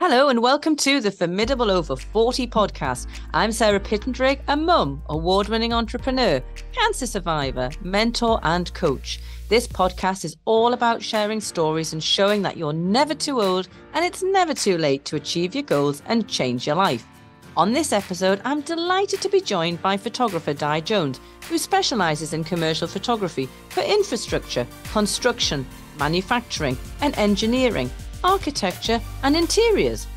Hello and welcome to the Formidable Over 40 podcast. I'm Sarah Pittendrigh, a mum, award-winning entrepreneur, cancer survivor, mentor and coach. This podcast is all about sharing stories and showing that you're never too old and it's never too late to achieve your goals and change your life. On this episode, I'm delighted to be joined by photographer Di Jones, who specialises in commercial photography for infrastructure, construction, manufacturing and engineering, architecture and interiors.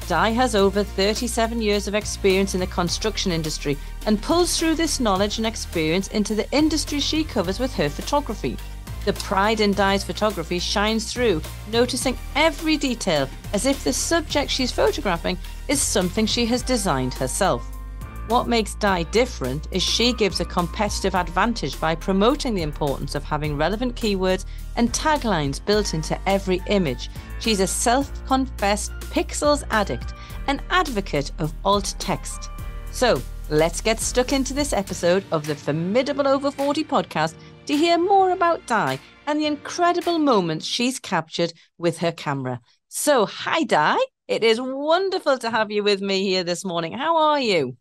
Di has over 37 years of experience in the construction industry and pulls through this knowledge and experience into the industry she covers with her photography. The pride in Di's photography shines through, noticing every detail as if the subject she's photographing is something she has designed herself. What makes Di different is she gives a competitive advantage by promoting the importance of having relevant keywords and taglines built into every image. She's a self-confessed pixels addict, an advocate of alt text. So let's get stuck into this episode of the Formidable Over 40 podcast to hear more about Di and the incredible moments she's captured with her camera. So hi Di, it is wonderful to have you with me here this morning. How are you?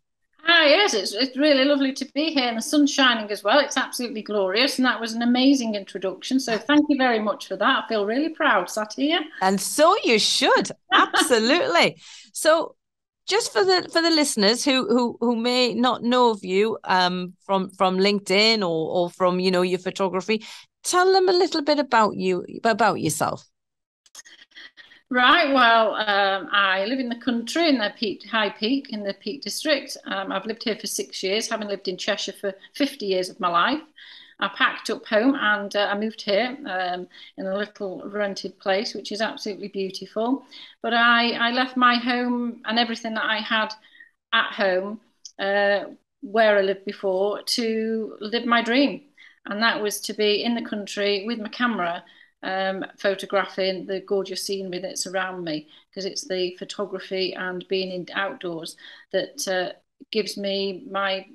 Ah, yes, it's really lovely to be here, and the sun's shining as well. It's absolutely glorious, and that was an amazing introduction. So thank you very much for that. I feel really proud sat here. And so you should. Absolutely. So just for the listeners who may not know of you from LinkedIn or from your photography, tell them a little bit about yourself. Right, well, I live in the country in the High Peak in the Peak District. I've lived here for 6 years, having lived in Cheshire for 50 years of my life. I packed up home and I moved here in a little rented place, which is absolutely beautiful. But I left my home and everything that I had at home, where I lived before, to live my dream. And that was to be in the country with my camera, photographing the gorgeous scenery that's around me, because it's the photography and being in outdoors that gives me my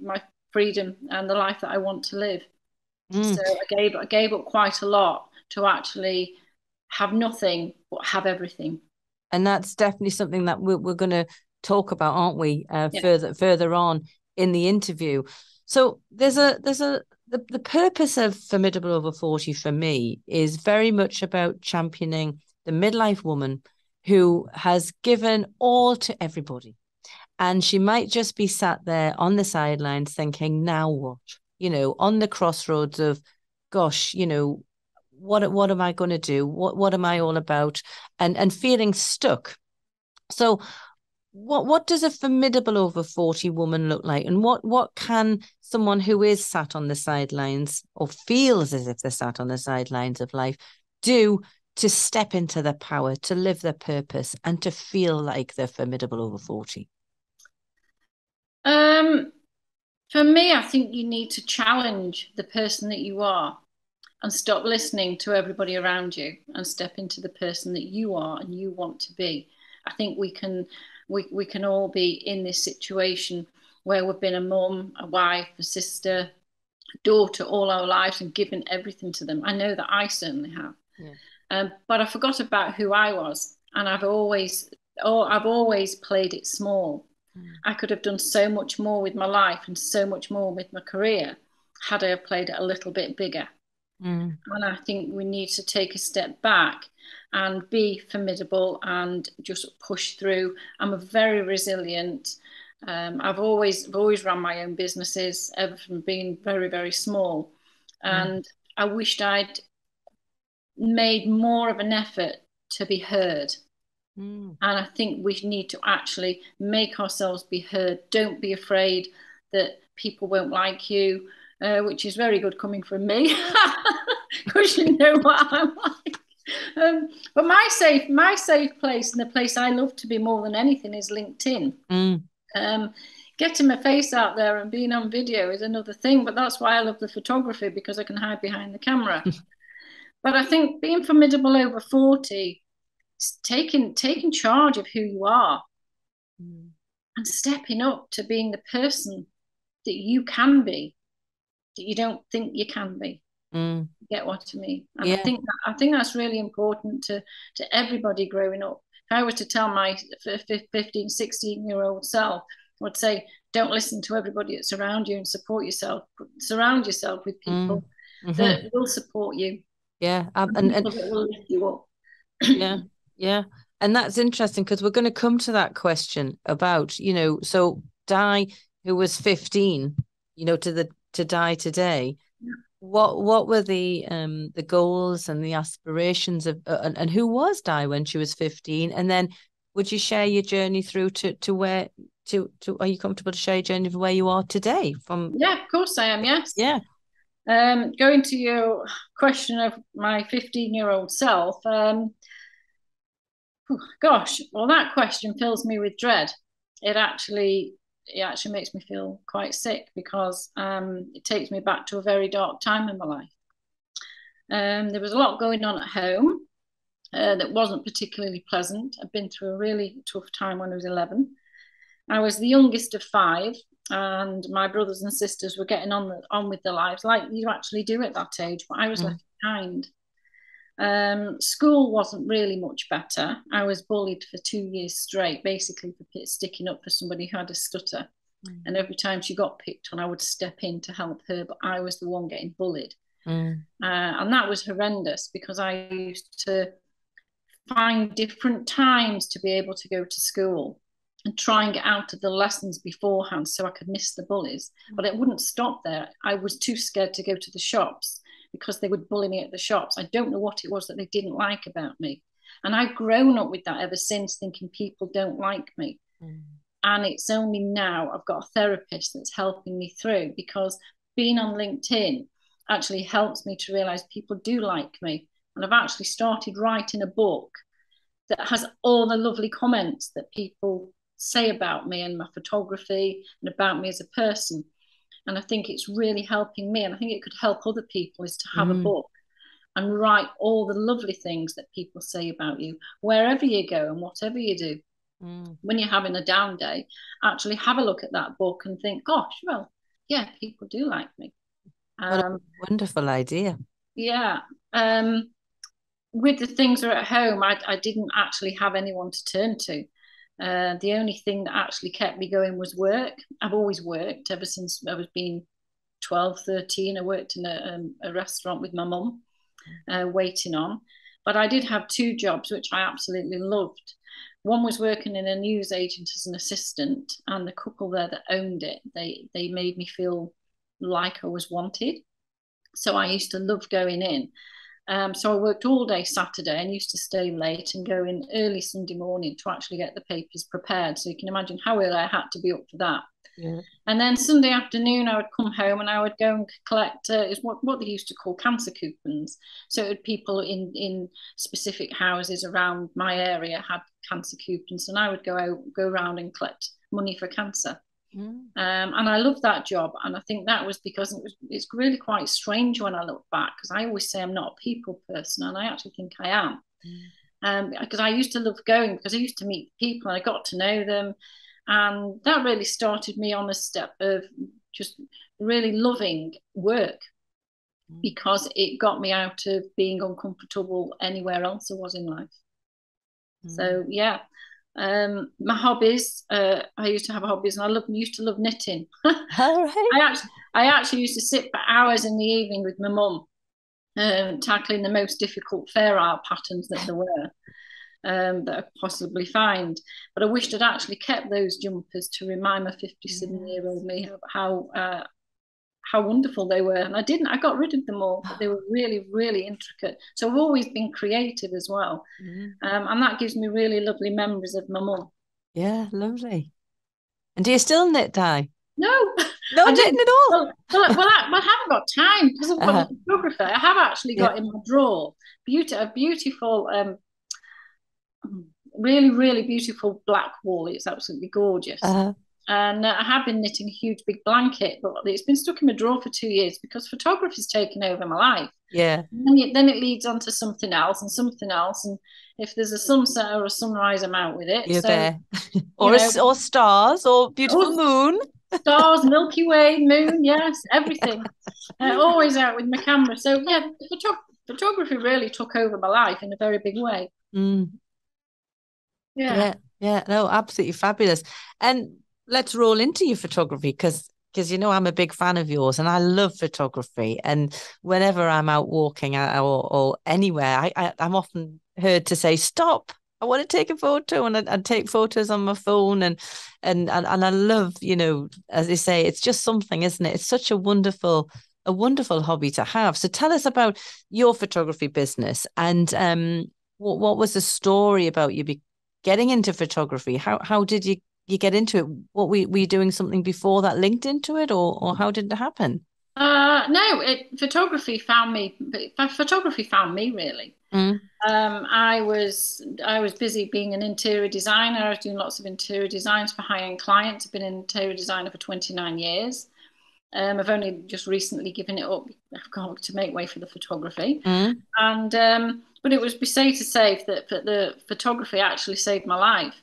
freedom and the life that I want to live. Mm. So I gave up quite a lot to actually have nothing but have everything. And that's definitely something that we're going to talk about, aren't we? Yeah. Further on in the interview. So the purpose of Formidable Over 40 for me is very much about championing the midlife woman who has given all to everybody. And she might just be sat there on the sidelines thinking, now what? On the crossroads of, gosh, what am I going to do? What am I all about? And feeling stuck. So what does a formidable over 40 woman look like? And what can someone who is sat on the sidelines or feels as if they're sat on the sidelines of life do to step into their power, to live their purpose, and to feel like they're formidable over 40? Um, for me, I think you need to challenge the person that you are and stop listening to everybody around you and step into the person that you are and you want to be. I think we can all be in this situation where we've been a mum, a wife, a sister, a daughter all our lives and given everything to them. I know that I certainly have. Yeah. But I forgot about who I was, and I've always played it small. Mm. I could have done so much more with my life and so much more with my career had I played it a little bit bigger. Mm. And I think we need to take a step back and be formidable and just push through. I'm a very resilient. I've always run my own businesses, ever from being very, very small. Mm. And I wished I'd made more of an effort to be heard. Mm. And I think we need to actually make ourselves be heard. Don't be afraid that people won't like you, which is very good coming from me, because you know what I'm like. But my safe place and the place I love to be more than anything is LinkedIn. Mm. Getting my face out there and being on video is another thing, but that's why I love the photography, because I can hide behind the camera. But I think being formidable over 40 is taking charge of who you are Mm. and stepping up to being the person that you can be, that you don't think you can be. Mm. Get what I mean? And Yeah. I think that's really important to everybody growing up. I was to tell my 15, 16-year-old self, I would say, don't listen to everybody that's around you and support yourself. Surround yourself with people that will support you. Yeah. And people that will lift you up. Yeah. Yeah. And that's interesting because we're going to come to that question about, so Di, who was 15, to die today. Yeah. What were the goals and the aspirations of and who was Di when she was 15? And then would you share your journey through to where to are you comfortable to share your journey of where you are today from? Yeah, of course I am, yes. Yeah. Going to your question of my 15-year-old self, gosh, well, that question fills me with dread. It actually makes me feel quite sick because it takes me back to a very dark time in my life. There was a lot going on at home that wasn't particularly pleasant. I've been through a really tough time when I was 11. I was the youngest of 5, and my brothers and sisters were getting on with their lives like you actually do at that age, but I was left behind. School wasn't really much better. I was bullied for 2 years straight, basically for sticking up for somebody who had a stutter. And every time she got picked on, I would step in to help her, but I was the one getting bullied. And that was horrendous because I used to find different times to be able to go to school and try and get out of the lessons beforehand so I could miss the bullies. But it wouldn't stop there. I was too scared to go to the shops because they would bully me at the shops. I don't know what it was that they didn't like about me. And I've grown up with that ever since, thinking people don't like me. And it's only now I've got a therapist that's helping me through, because being on LinkedIn actually helps me to realize people do like me. And I've actually started writing a book that has all the lovely comments that people say about me and my photography and about me as a person. And I think it's really helping me, and I think it could help other people, is to have a book and write all the lovely things that people say about you wherever you go and whatever you do. When you're having a down day, actually have a look at that book and think, gosh, well, yeah, people do like me. What a wonderful idea. Yeah. With the things that are at home, I didn't actually have anyone to turn to. The only thing that actually kept me going was work. I've always worked ever since I was being 12, 13. I worked in a restaurant with my mum, waiting on. But I did have 2 jobs, which I absolutely loved. One was working in a news agent as an assistant, and the couple there that owned it, they made me feel like I was wanted. So I used to love going in. So I worked all day Saturday and used to stay late and go in early Sunday morning to actually get the papers prepared. So you can imagine how early I had to be up for that. Yeah. And then Sunday afternoon, I would come home and I would go and collect is what they used to call cancer coupons. So it would people in specific houses around my area had cancer coupons, and I would go around and collect money for cancer. And I loved that job, and I think that was because it's really quite strange when I look back, because I always say I'm not a people person, and I actually think I am. Because I used to love going, because I used to meet people and I got to know them, and that really started me on a step of just really loving work, because it got me out of being uncomfortable anywhere else I was in life. So yeah. My hobbies, I used to have hobbies, and I used to love knitting. All right. I actually used to sit for hours in the evening with my mum, tackling the most difficult fair art patterns that there were, that I could possibly find. But I wished I'd actually kept those jumpers to remind my 57-year-old me how wonderful they were. And I didn't. I got rid of them all, but they were really, really intricate. So I've always been creative as well. And that gives me really lovely memories of my mum. Yeah, lovely. And do you still knit, Di? No. No knitting at all? Well, I haven't got time because I've got a photographer. I have actually got in my drawer a beautiful, really, really beautiful black wool. It's absolutely gorgeous. And I have been knitting a huge big blanket, but it's been stuck in my drawer for 2 years because photography's taken over my life. Yeah. And then it leads on to something else and something else. And if there's a sunset or a sunrise, I'm out with it. You're there. Or stars or beautiful moon. Stars, Milky Way, moon, yes, everything. Always out with my camera. So yeah, photography really took over my life in a very big way. Yeah. Yeah, yeah, no, absolutely fabulous. And let's roll into your photography because you know I'm a big fan of yours and I love photography. And whenever I'm out walking or anywhere, I'm often heard to say, "Stop! I want to take a photo," and I take photos on my phone and I love, you know, as they say, it's just something, isn't it? It's such a wonderful hobby to have. So tell us about your photography business and what was the story about you getting into photography? How did you get into it? What were you doing something before that linked into it, or how did it happen? No, photography found me really. Mm, I was busy being an interior designer. I was doing lots of interior designs for high-end clients. I've been an interior designer for 29 years. I've only just recently given it up. I've got to make way for the photography. mm, And but it was be safe to say that the photography actually saved my life.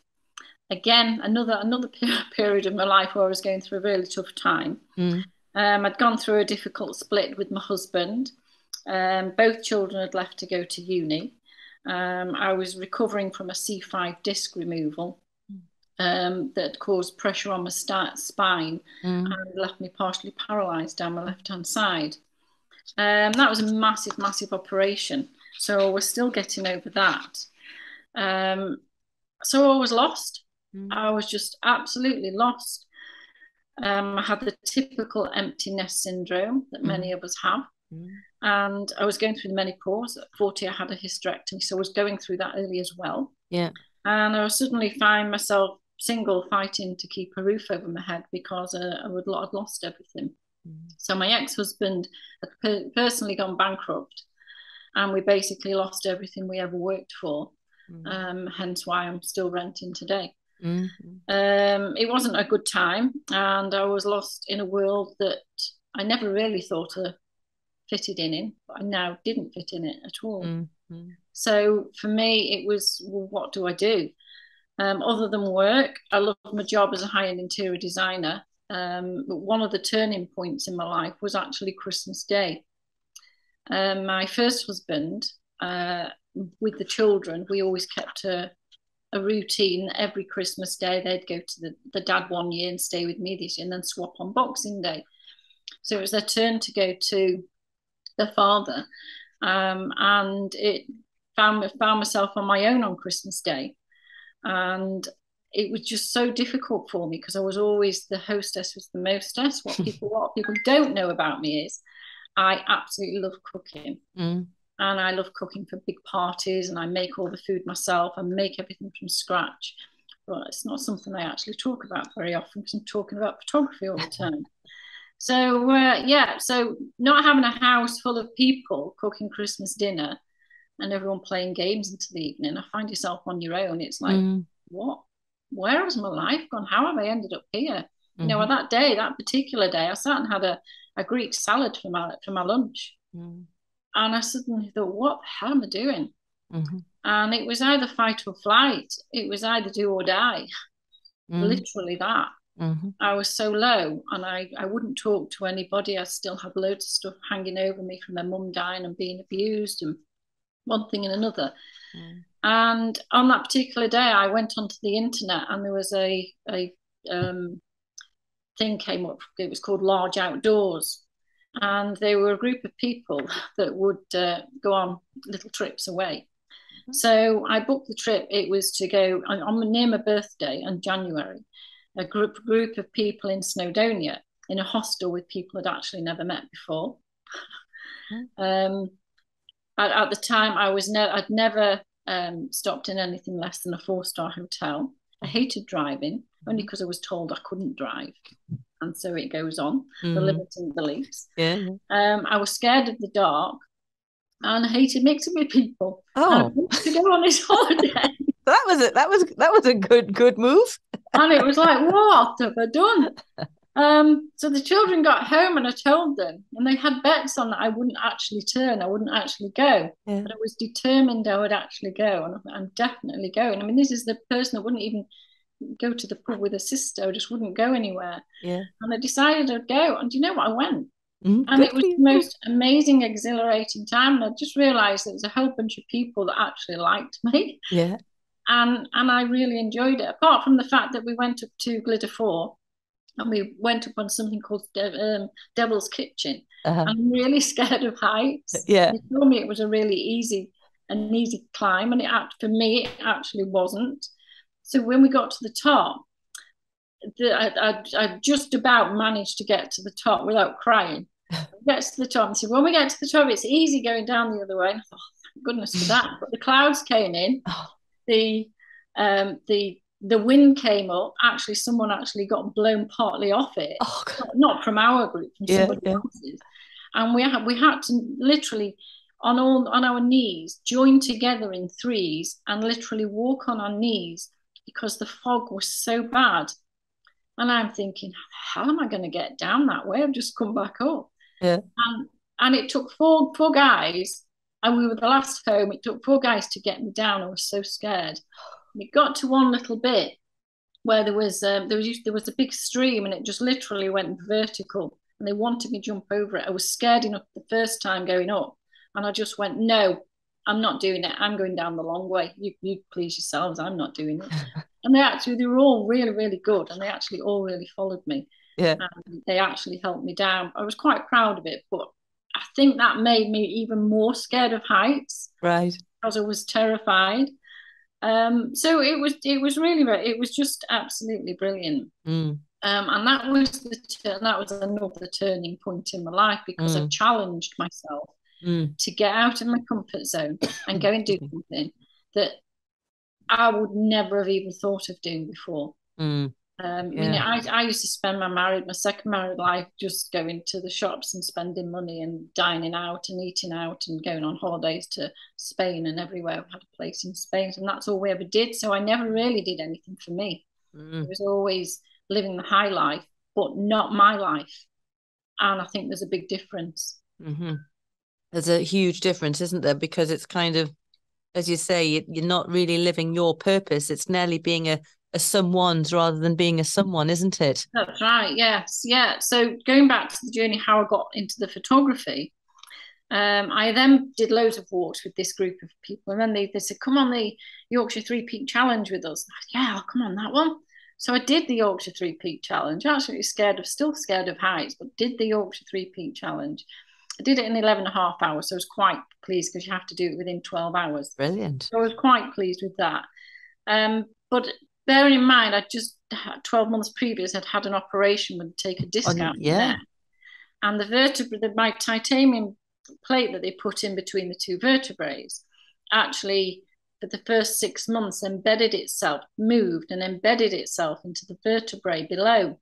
Again, another period of my life where I was going through a really tough time. mm, I'd gone through a difficult split with my husband. Both children had left to go to uni. I was recovering from a C5 disc removal that caused pressure on my spine mm, and left me partially paralysed down my left-hand side. That was a massive, massive operation. So we're still getting over that. So I was lost. mm, I was just absolutely lost. I had the typical empty nest syndrome that many mm, of us have. mm. And I was going through the menopause. At 40, I had a hysterectomy. So I was going through that early as well. Yeah. And I was suddenly find myself single fighting to keep a roof over my head because I'd lost everything. Mm, So my ex-husband had personally gone bankrupt and we basically lost everything we ever worked for. mm, Hence why I'm still renting today. mm, It wasn't a good time and I was lost in a world that I never really thought I fitted in, but I now didn't fit in it at all. mm, mm, So for me, it was, well, what do I do? Other than work, I love my job as a high-end interior designer. But one of the turning points in my life was actually Christmas Day. My first husband, with the children, we always kept a routine. Every Christmas Day, they'd go to the dad one year and stay with me this year and then swap on Boxing Day. So it was their turn to go to their father. And it found myself on my own on Christmas Day. And it was just so difficult for me because I was always the hostess was the mostess. What people don't know about me is I absolutely love cooking. mm. And I love cooking for big parties and I make all the food myself and make everything from scratch. But it's not something I actually talk about very often because I'm talking about photography all the time. So so not having a house full of people cooking Christmas dinner and everyone playing games into the evening, I find yourself on your own. It's like, Mm, what? Where has my life gone? How have I ended up here? You know, mhm, that particular day, I sat and had a Greek salad for my lunch. mm, And I suddenly thought, what the hell am I doing? mhm, And it was either fight or flight. It was either do or die. mm, Literally that. mhm, I was so low and I wouldn't talk to anybody. I still had loads of stuff hanging over me from my mum dying and being abused and one thing and another. mm, And on that particular day, I went onto the internet and there was a thing came up. It was called Large Outdoors. And they were a group of people that would go on little trips away. So I booked the trip. It was to go on near my birthday in January. A group of people in Snowdonia in a hostel with people I'd actually never met before. mm, Um, at the time, I'd never stopped in anything less than a 4-star hotel. I hated driving only because I was told I couldn't drive, and so it goes on the mm. limiting beliefs. Yeah, yeah. I was scared of the dark, and I hated mixing with people. And I Oh, wanted to go on this holiday, that was it. That was a good move. and it was like, what have I done? So the children got home and I told them, and they had bets on that I wouldn't actually turn, I wouldn't actually go. Yeah, But I was determined I would actually go, and I'm definitely going. I mean, this is the person that wouldn't even go to the pub with a sister, I just wouldn't go anywhere. yeah. And I decided I'd go. And you know what? I went. Mm, And good it for was you. the most amazing, exhilarating time. And I just realized there was a whole bunch of people that actually liked me. Yeah. and I really enjoyed it. Apart from the fact that we went up to Glitter 4 and we went up on something called Devil's Kitchen. I'm really scared of heights. Yeah. They told me it was a really easy climb, and for me, it actually wasn't. So when we got to the top, I just about managed to get to the top without crying. Get to the top and said, when we get to the top, it's easy going down the other way. And I thought, oh, thank goodness for that. But the clouds came in, the wind came up. Actually, someone actually got blown partly off it, not from our group, from somebody else's. And we had to literally on our knees, join together in threes, and literally walk on our knees because the fog was so bad. And I'm thinking, how am I going to get down that way? I've just come back up. Yeah. And it took four guys, and we were the last home. It took 4 guys to get me down. I was so scared. And it got to one little bit where there was a big stream, and it just literally went vertical. And they wanted me to jump over it. I was scared enough the first time going up, and I just went, no, I'm not doing it. I'm going down the long way. You please yourselves. I'm not doing it. And they were all really, really good, and they actually all really followed me. Yeah. And they actually helped me down. I was quite proud of it, but I think that made me even more scared of heights. Right. Because I was terrified. So it was just absolutely brilliant. And that was another turning point in my life, because I challenged myself to get out of my comfort zone and go and do something that I would never have even thought of doing before. I used to spend my second married life just going to the shops and spending money and dining out and eating out and going on holidays to Spain and everywhere. I had a place in Spain, and that's all we ever did. So I never really did anything for me. It was always living the high life, but not my life. And I think there's a big difference. There's a huge difference, isn't there? Because it's kind of, as you say, you're not really living your purpose. It's nearly being a someone's rather than being a someone, isn't it? That's right. Yes. Yeah. So going back to the journey, how I got into the photography, I then did loads of walks with this group of people, and then they said, come on the Yorkshire 3-Peak Challenge with us. Yeah, I'll come on that one. So I did the Yorkshire 3-Peak Challenge. Actually still scared of heights, but did the Yorkshire 3-Peak Challenge. I did it in 11.5 hours, so I was quite pleased, because you have to do it within 12 hours. Brilliant. So I was quite pleased with that. But bearing in mind, I just 12 months previous had an operation, would take a disc out there. And the vertebrae, my titanium plate that they put in between the two vertebrae, actually for the first 6 months moved and embedded itself into the vertebrae below.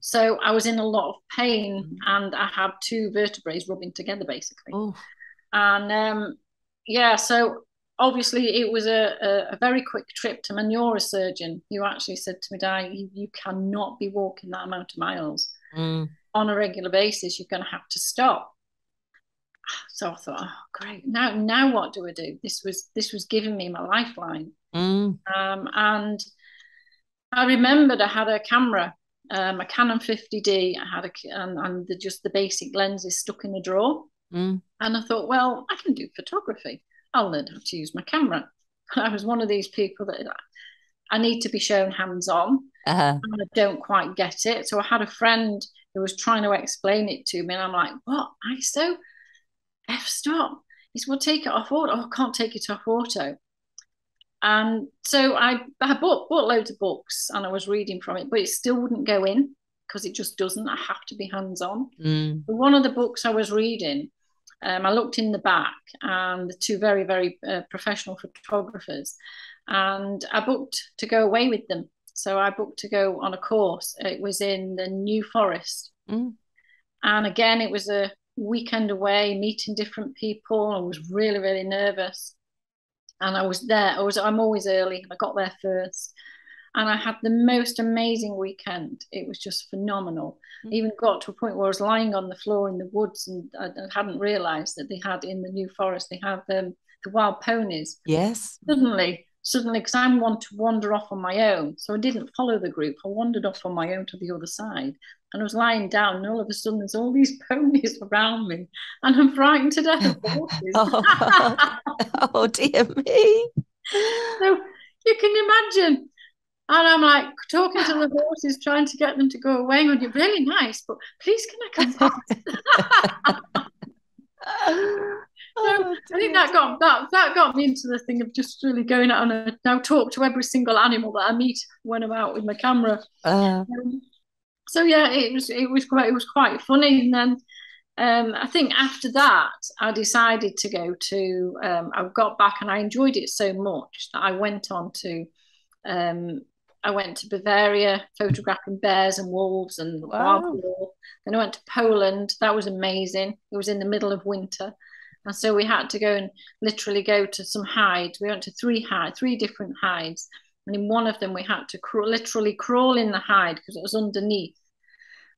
So I was in a lot of pain, and I had 2 vertebrae rubbing together, basically. And so obviously it was a very quick trip to my neurosurgeon, who actually said to me, Di, you cannot be walking that amount of miles on a regular basis. You're going to have to stop. So I thought, oh, great. Now what do I do? This was giving me my lifeline. And I remembered I had a camera, a Canon 50D. I had just the basic lenses stuck in a drawer. And I thought, well, I can do photography. I'll learn how to use my camera. I was one of these people that I need to be shown hands-on, and I don't quite get it. So I had a friend who was trying to explain it to me, and I'm like, what? ISO? F-stop? He said, well, take it off auto. Oh, I can't take it off auto. And so I bought loads of books, and I was reading from it, but it still wouldn't go in, because it just doesn't. I have to be hands-on. But one of the books I was reading, I looked in the back, and the 2 very, very professional photographers, and I booked to go away with them. So I booked to go on a course. It was in the New Forest. And again, it was a weekend away, meeting different people. I was really, really nervous. And I was there. I'm always early. I got there first. And I had the most amazing weekend. It was just phenomenal. Even got to a point where I was lying on the floor in the woods, and I hadn't realised that they had in the New Forest, they have the wild ponies. Yes. Suddenly, because I'm one to wander off on my own. So I didn't follow the group. I wandered off on my own to the other side. And I was lying down, and all of a sudden there's all these ponies around me, and I'm frightened to death of horses. Oh, dear me. So you can imagine. And I'm like talking to the horses, trying to get them to go away. And you're really nice, but please can I come back? So Oh, I think dear. that got me into the thing of just really going out and now talk to every single animal that I meet when I'm out with my camera. So yeah, it was quite funny. And then I think after that, I decided to go to. I got back and I enjoyed it so much that um, I went to Bavaria, photographing bears and wolves and wild Wow. boar. Then I went to Poland. That was amazing. It was in the middle of winter. And so we had to go and literally go to some hides. We went to three different hides. And in one of them, we had to literally crawl in the hide because it was underneath.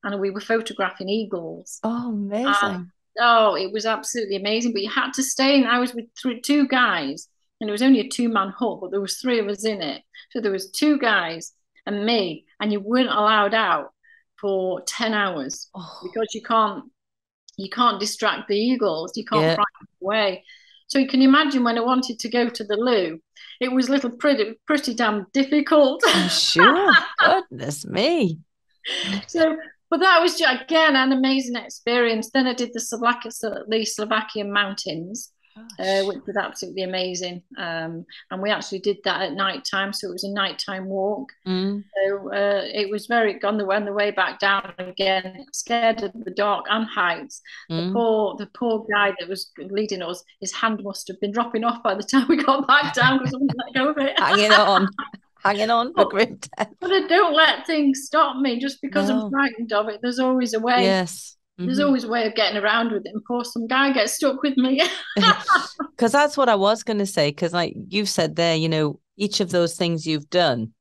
And we were photographing eagles. Oh, And amazing. oh, it was absolutely amazing. But you had to stay. And I was with two guys, and it was only a two-man hut, but there was three of us in it. So there was two guys and me, and you weren't allowed out for 10 hours Oh, because you can't distract the eagles. You can't yeah, frighten them away. So you can imagine when I wanted to go to the loo, it was pretty damn difficult. I'm sure. Goodness me. So, but that was again an amazing experience. Then I did the Slovakian mountains, Gosh. which was absolutely amazing. And we actually did that at night time, so it was a nighttime walk. Mm, So it was very on the way back down again, scared of the dark and heights. mm. The poor guy that was leading us, his hand must have been dropping off by the time we got back down because I wouldn't let go of it. Hanging on for but, grim death. but I don't let things stop me just because I'm No. frightened of it. There's always a way. Yes. There's always a way of getting around with it. And poor some guy gets stuck with me. Because that's what I was going to say. Because, like you've said there, each of those things you've done,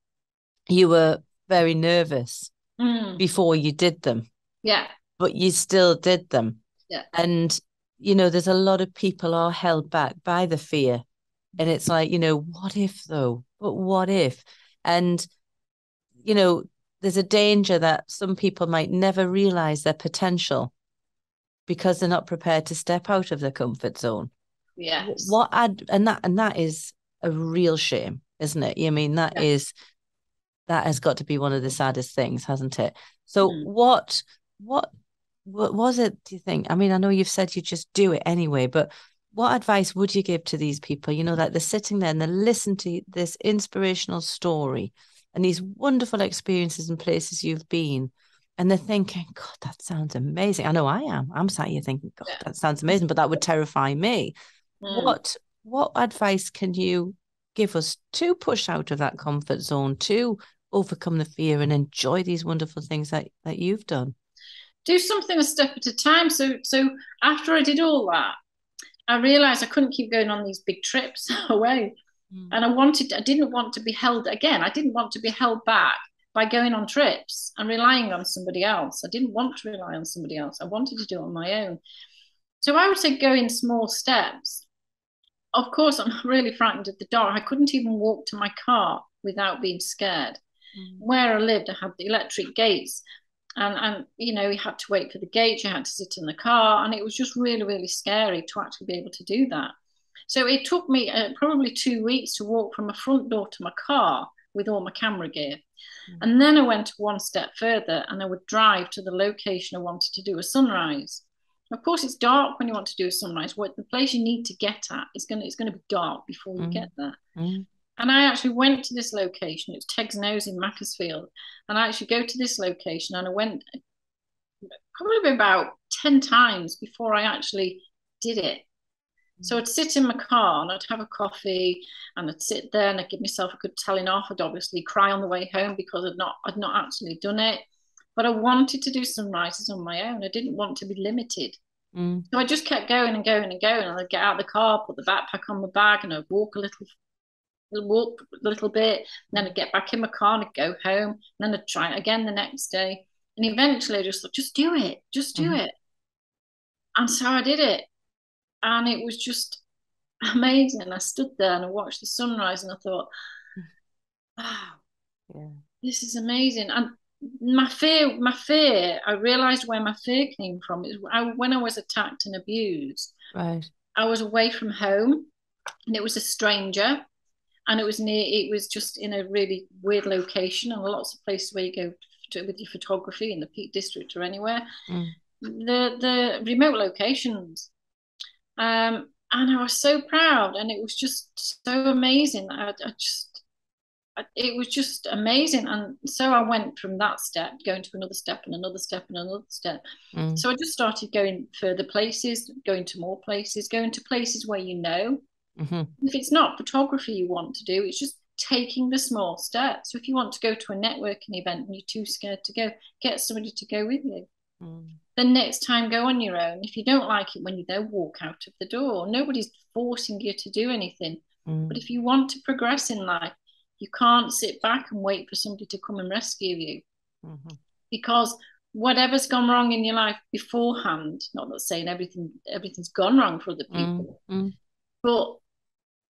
you were very nervous Mm, before you did them, yeah, but you still did them. yeah, And, there's a lot of people are held back by the fear. And it's like, what if though? But what if? And, you know, there's a danger that some people might never realize their potential because they're not prepared to step out of their comfort zone. yes, And that is a real shame, isn't it? I mean, yeah. that has got to be one of the saddest things, hasn't it? So Mm. what was it, do you think? I mean, I know you've said you just do it anyway, but what advice would you give to these people? That they're sitting there and they listen to this inspirational story and these wonderful experiences and places you've been, and they're thinking, God, that sounds amazing. I know I am. I'm sat here thinking, God, Yeah. that sounds amazing, but that would terrify me. Mm. What advice can you give us to push out of that comfort zone, to overcome the fear and enjoy these wonderful things that you've done? Do something a step at a time. So after I did all that, I realized I couldn't keep going on these big trips away. Mm. And I didn't want to be held again. I didn't want to be held back by going on trips and relying on somebody else. I didn't want to rely on somebody else. I wanted to do it on my own. So I would say go in small steps. Of course, I'm really frightened of the dark. I couldn't even walk to my car without being scared. Mm. Where I lived, I had the electric gates, and you had to wait for the gates. You had to sit in the car, and it was just really, really scary to actually be able to do that. So it took me probably 2 weeks to walk from my front door to my car with all my camera gear. Mm. And then I went one step further and I would drive to the location I wanted to do a sunrise. Of course, it's dark when you want to do a sunrise. What the place you need to get at is going to be dark before you get Mm. there. Mm. And I actually went to this location. It's Teg's Nose in Macclesfield. And I actually go to this location and I went probably about 10 times before I actually did it. So I'd sit in my car and I'd have a coffee and I'd sit there and I'd give myself a good telling off. I'd obviously cry on the way home because I'd not actually done it. But I wanted to do sunrises on my own. I didn't want to be limited. Mm. So I just kept going and going and going. And I'd get out of the car, put the backpack on my bag, and I'd walk a little bit, and then I'd get back in my car and I'd go home, and then I'd try it again the next day. And eventually I just thought, just do it, just do Mm. it. And so I did it. And it was just amazing. I stood there and I watched the sunrise and I thought, wow, Yeah. this is amazing. And my fear, I realized where my fear came from. When I was attacked and abused, Right. I was away from home and it was a stranger. and it was just in a really weird location, and lots of places where you go with your photography in the Peak District or anywhere. The remote locations. And I was so proud, and it was just so amazing. It was just amazing. And so I went from that step, going to another step and another step and another step. So I just started going further places, going to more places, going to places where you know. If it's not photography you want to do, it's just taking the small steps. So if you want to go to a networking event and you're too scared to go, get somebody to go with you. The next time, go on your own. If you don't like it when you're there, walk out of the door. Nobody's forcing you to do anything. But if you want to progress in life, you can't sit back and wait for somebody to come and rescue you. Because whatever's gone wrong in your life beforehand, not that saying everything's gone wrong for other people, but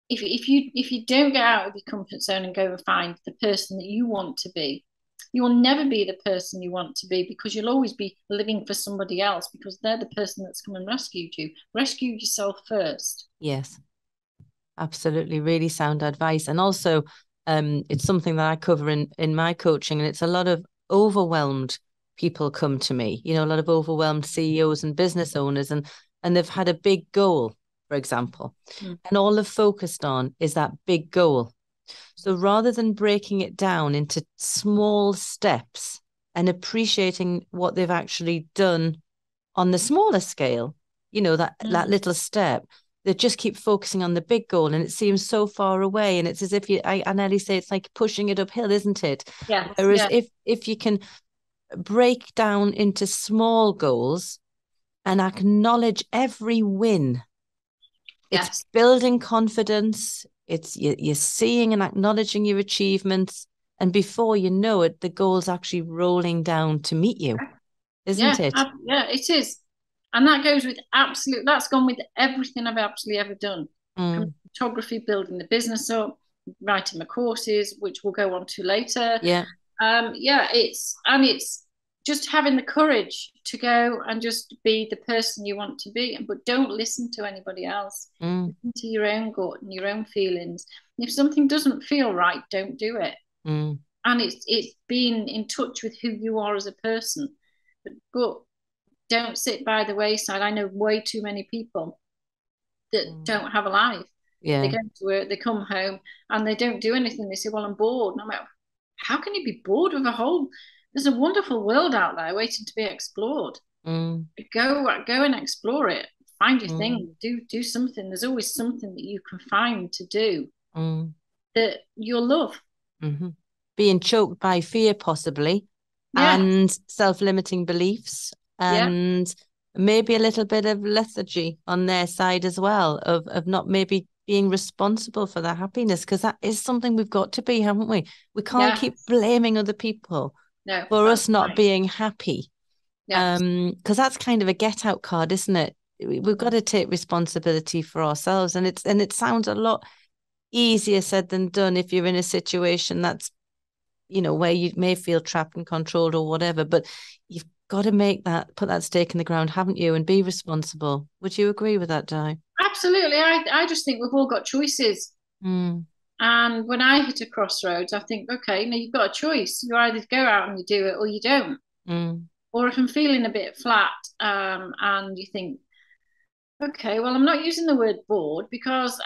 if you don't get out of your comfort zone and go and find the person that you want to be, you will never be the person you want to be, because you'll always be living for somebody else, because they're the person that's come and rescued you. Rescue yourself first. Yes, absolutely. Really sound advice. And also, it's something that I cover in my coaching, and it's a lot of overwhelmed people come to me, a lot of overwhelmed CEOs and business owners, and they've had a big goal, for example, and all they've focused on is that big goal. So rather than breaking it down into small steps and appreciating what they've actually done on the smaller scale, that little step, they just keep focusing on the big goal, and it seems so far away. And it's as if I nearly say it's like pushing it uphill, isn't it? Yeah. Whereas if you can break down into small goals and acknowledge every win, it's building confidence. It's you're seeing and acknowledging your achievements, and before you know it, the goal's actually rolling down to meet you, isn't it? Yeah, it is. And that goes with that's gone with everything I've absolutely ever done. From photography, building the business up, writing my courses, which we'll go on to later. It's just having the courage to go and just be the person you want to be, but don't listen to anybody else. Listen to your own gut and your own feelings. And if something doesn't feel right, don't do it. And it's being in touch with who you are as a person, but don't sit by the wayside. I know way too many people that don't have a life. They go to work, they come home, and they don't do anything. They say, well, I'm bored. And I'm like, how can you be bored with there's a wonderful world out there waiting to be explored. Go and explore it. Find your thing. Do something. There's always something that you can find to do that you'll love. Being choked by fear, possibly, and self-limiting beliefs, and maybe a little bit of lethargy on their side as well, of not maybe being responsible for their happiness, because that is something we've got to be, haven't we? We can't keep blaming other people for us not being happy. Because that's kind of a get out card, isn't it? We've got to take responsibility for ourselves, and it sounds a lot easier said than done if you're in a situation that's where you may feel trapped and controlled or whatever, but you've got to put that stake in the ground, haven't you, and be responsible. Would you agree with that, Di? Absolutely. I just think we've all got choices. And when I hit a crossroads, I think, okay, now you've got a choice. You either go out and you do it or you don't. Or if I'm feeling a bit flat, and you think, okay, well, I'm not using the word bored, because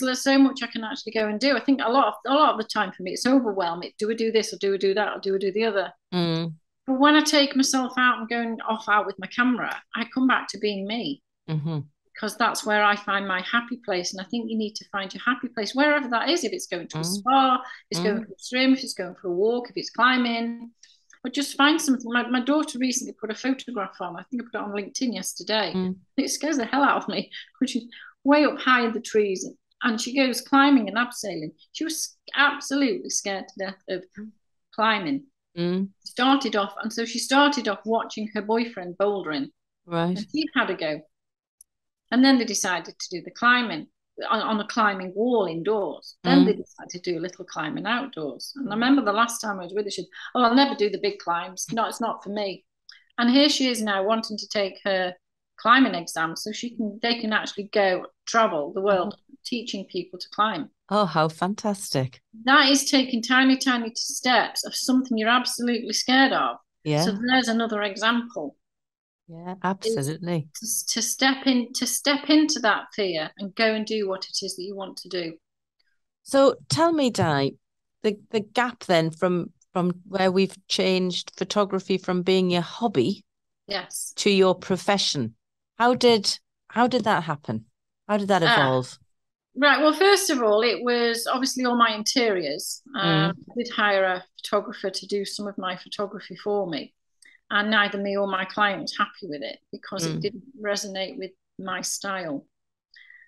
there's so much I can actually go and do. I think a lot of the time for me, it's overwhelming. Do I do this, or do I do that, or do I do the other? But when I take myself out and going out with my camera, I come back to being me. Because that's where I find my happy place. And I think you need to find your happy place, wherever that is. If it's going to a spa, if it's going for a swim, if it's going for a walk, if it's climbing, or just find something. My daughter recently put a photograph on. I think I put it on LinkedIn yesterday. It scares the hell out of me, which is way up high in the trees. And she goes climbing and abseiling. She was absolutely scared to death of climbing. Started off watching her boyfriend bouldering. Right. And he had a go. And then they decided to do the climbing on a climbing wall indoors. Then they decided to do a little climbing outdoors. And I remember the last time I was with her, she said, oh, I'll never do the big climbs. No, it's not for me. And here she is now wanting to take her climbing exam so they can actually go travel the world teaching people to climb. Oh, how fantastic. That is taking tiny, tiny steps of something you're absolutely scared of. So Yeah. there's another example. Yeah, Is absolutely. to step into that fear and go and do what it is that you want to do. So tell me, Di, the gap then from where we've changed photography from being your hobby Yes. to your profession. How did how did that happen? How did that Ah, evolve? right. Well, first of all, it was obviously all my interiors. I Mm, did hire a photographer to do some of my photography for me, and neither me or my client was happy with it because it mm, didn't resonate with my style.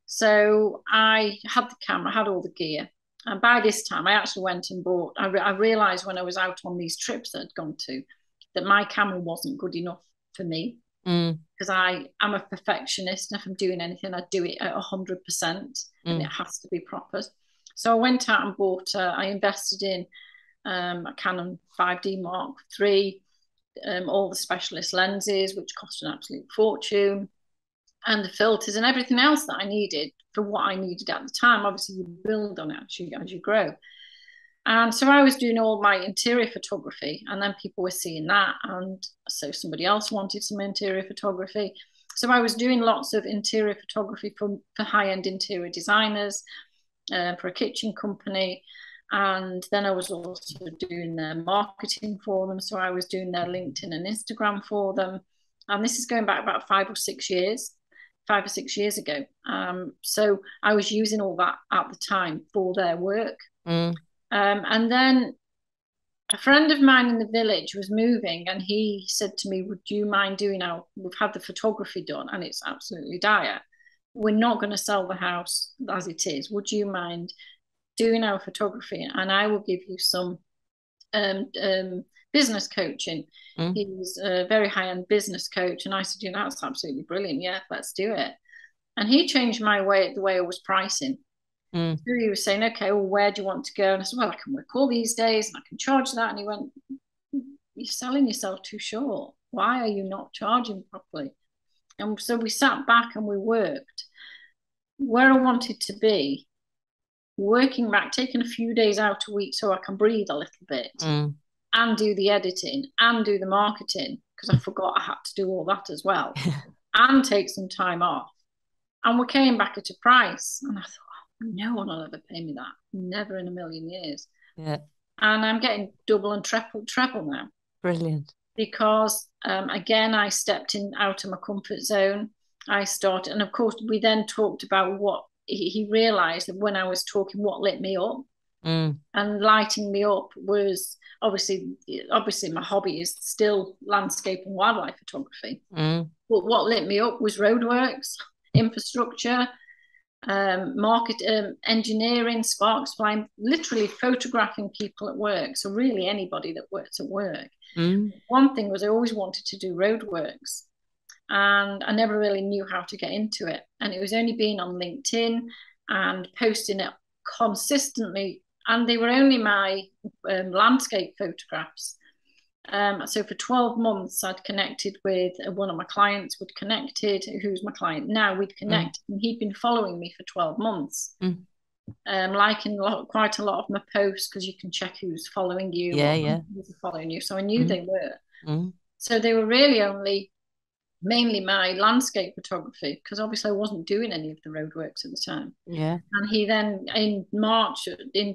So I had the camera, I had all the gear. And by this time, I actually went and bought. I realized when I was out on these trips that I'd gone to that my camera wasn't good enough for me mm, because I am a perfectionist. And if I'm doing anything, I do it at 100% and it mm, has to be proper. So I went out and bought, I invested in a Canon 5D Mark III, all the specialist lenses, which cost an absolute fortune, and the filters and everything else that I needed for what I needed at the time. Obviously, you build on it as you grow. And so I was doing all my interior photography, and then people were seeing that. And so somebody else wanted some interior photography. So I was doing lots of interior photography for high end interior designers, for a kitchen company. And then I was also doing their marketing for them. So I was doing their LinkedIn and Instagram for them. And this is going back about 5 or 6 years, 5 or 6 years ago. So I was using all that at the time for their work. mm, And then a friend of mine in the village was moving and he said to me, would you mind doing our, we've had the photography done and it's absolutely dire. We're not going to sell the house as it is. Would you mind doing our photography? And I will give you some um, um, business coaching. mm, He's a very high-end business coach. And I said, you know, that's absolutely brilliant. Yeah, let's do it. And he changed the way I was pricing. mm. So he was saying, okay, well, where do you want to go? And I said, well, I can work all these days and I can charge that. And he went, you're selling yourself too short. Why are you not charging properly? And so we sat back and we worked where I wanted to be, working back, taking a few days out a week so I can breathe a little bit Mm. and do the editing and do the marketing because I forgot I had to do all that as well and take some time off. And we came back at a price. And I thought, oh, no one will ever pay me that. Never in a million years. Yeah, And I'm getting double and treble now brilliant. because, again, I stepped in out of my comfort zone. I started, and of course, we then talked about what he realized that when I was talking, what lit me up. Mm, And lighting me up was obviously my hobby is still landscape and wildlife photography. mm, But what lit me up was roadworks, infrastructure, market engineering, sparks flying, literally photographing people at work. So really anybody that works at work. mm. One thing was I always wanted to do roadworks and I never really knew how to get into it. And it was only being on LinkedIn and posting it consistently. And they were only my landscape photographs. So for 12 months, I'd connected with one of my clients, would connected, who's my client now, we'd Mm, connected, and he'd been following me for 12 months, mm. liking quite a lot of my posts because you can check who's following you, Yeah, what yeah. companies are following you. So I knew Mm, they were. mm. So they were really only mainly my landscape photography because obviously I wasn't doing any of the roadworks at the time. Yeah. And he then in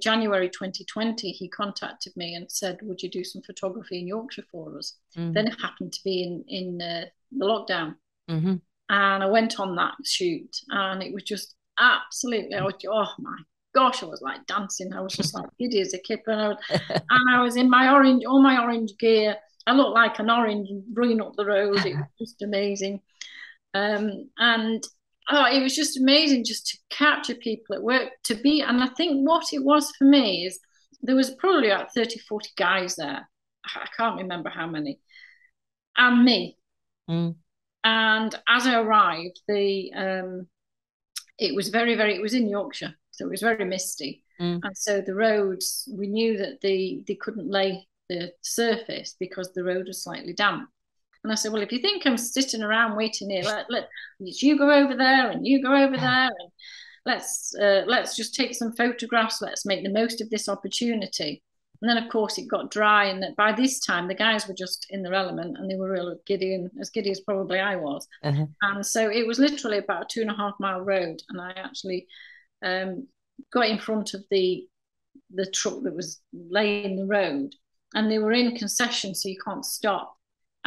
January 2020, he contacted me and said, would you do some photography in Yorkshire for us? Mm, Then it happened to be in the lockdown. mm-hmm. And I went on that shoot and it was just absolutely, oh my gosh, I was like dancing. I was just like giddy as a kid. And I was in my all my orange gear. I looked like an orange running up the road. It was just amazing. And oh, it was just amazing just to capture people at work to be. And I think what it was for me is there was probably about 30, 40 guys there. I can't remember how many. And me. Mm, And as I arrived, it was it was in Yorkshire, so it was very misty. mm. And so the roads, we knew that they couldn't lay the surface because the road was slightly damp. And I said, well, if you think I'm sitting around waiting here, let you go over there and you go over there. let's just take some photographs. Let's make the most of this opportunity. And then, of course, it got dry. And by this time, the guys were just in their element and they were real giddy, and as giddy as probably I was. And so it was literally about a 2.5 mile road. And I actually got in front of the truck that was laying the road. And they were in concession, so you can't stop.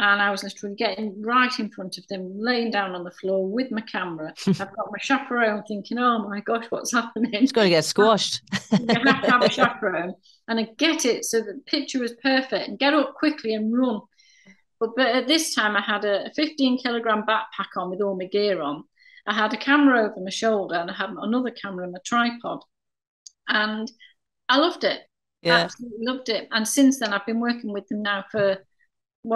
And I was literally getting right in front of them, laying down on the floor with my camera. I've got my chaperone thinking, oh my gosh, what's happening? It's going to get squashed. You have to have a chaperone. And I get it so the picture was perfect and get up quickly and run. But at this time, I had a 15-kilogram backpack on with all my gear on. I had a camera over my shoulder and I had another camera on my tripod. And I loved it. Yeah. Absolutely loved it. And since then, I've been working with them now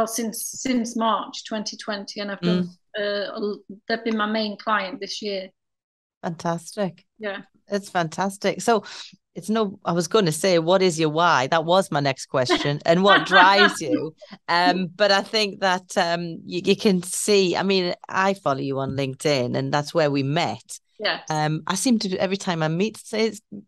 since March 2020, and I've done they've been my main client this year. Fantastic. Yeah, it's fantastic. So I was going to say, what is your why? That was my next question. And what drives you? But I think that you can see, I mean, I follow you on LinkedIn, and that's where we met. Yes. I seem to, every time I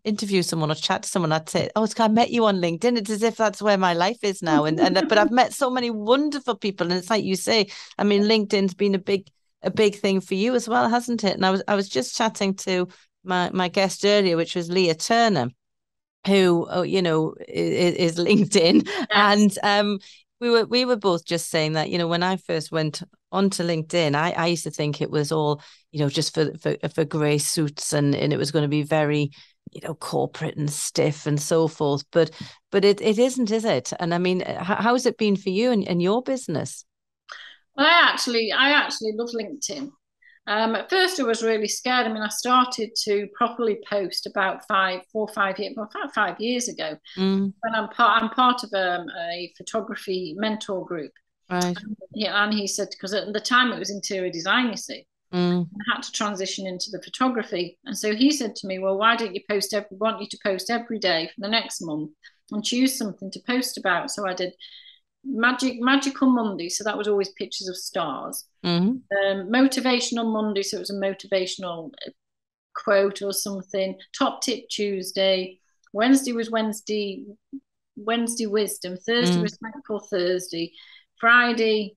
interview someone or chat to someone, I'd say, oh, I met you on LinkedIn. It's as if that's where my life is now. But I've met so many wonderful people. And it's like you say, I mean, LinkedIn's been a big thing for you as well, hasn't it? And I was just chatting to my guest earlier, which was Leah Turner, who, is LinkedIn. Yes. And we were both just saying that, when I first went onto LinkedIn, I used to think it was all, just for grey suits and it was going to be very, corporate and stiff and so forth. But it isn't, is it? And I mean, how has it been for you and your business? Well, I actually love LinkedIn. At first, I was really scared. I mean, I started to properly post about 5 years ago. And I'm part of a photography mentor group. Right. And he said, because at the time it was interior design, you see, I had to transition into the photography. And so he said to me, well, why don't you want you to post every day for the next month and choose something to post about. So I did Magical Monday, so that was always pictures of stars. Motivational Monday, so it was a motivational quote or something. Top Tip Tuesday. Wednesday was Wednesday Wisdom. Thursday was Thankful Thursday. Friday,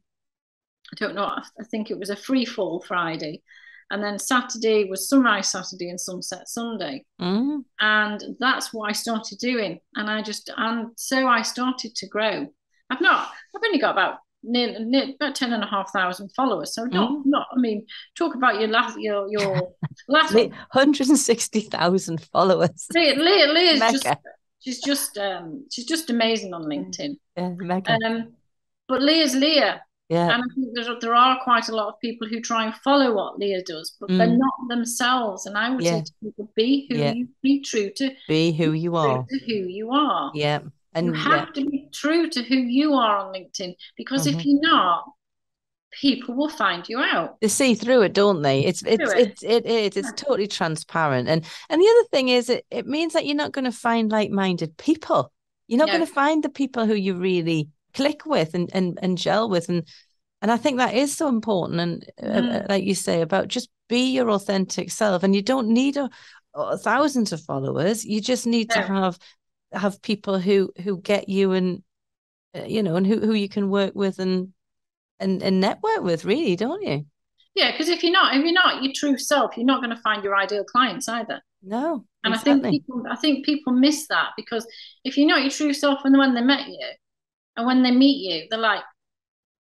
I don't know, I think it was a free fall Friday. And then Saturday was Sunrise Saturday and Sunset Sunday. And that's what I started doing. And so I started to grow. I've only got about 10,500 followers. So not. I mean, talk about your last 160,000 followers. Leah's she's just amazing on LinkedIn. Yeah, mega. But Leah's Leah. Yeah. And I think there are quite a lot of people who try and follow what Leah does, but they're not themselves. And I would say to people, be true to who you are. Yeah. And you have to be true to who you are on LinkedIn, because if you're not, people will find you out. They see through it, don't they? It's totally transparent. And the other thing is it means that you're not going to find like-minded people. You're not going to find the people who you really click with and gel with. And I think that is so important. And like you say, about just be your authentic self. And you don't need thousands of followers. You just need to have people who get you and and who you can work with and network with, really, don't you? Yeah, because if you're not your true self, you're not going to find your ideal clients either. No. And exactly. I think people miss that, because if you're not your true self and when they met you and when they meet you, they're like,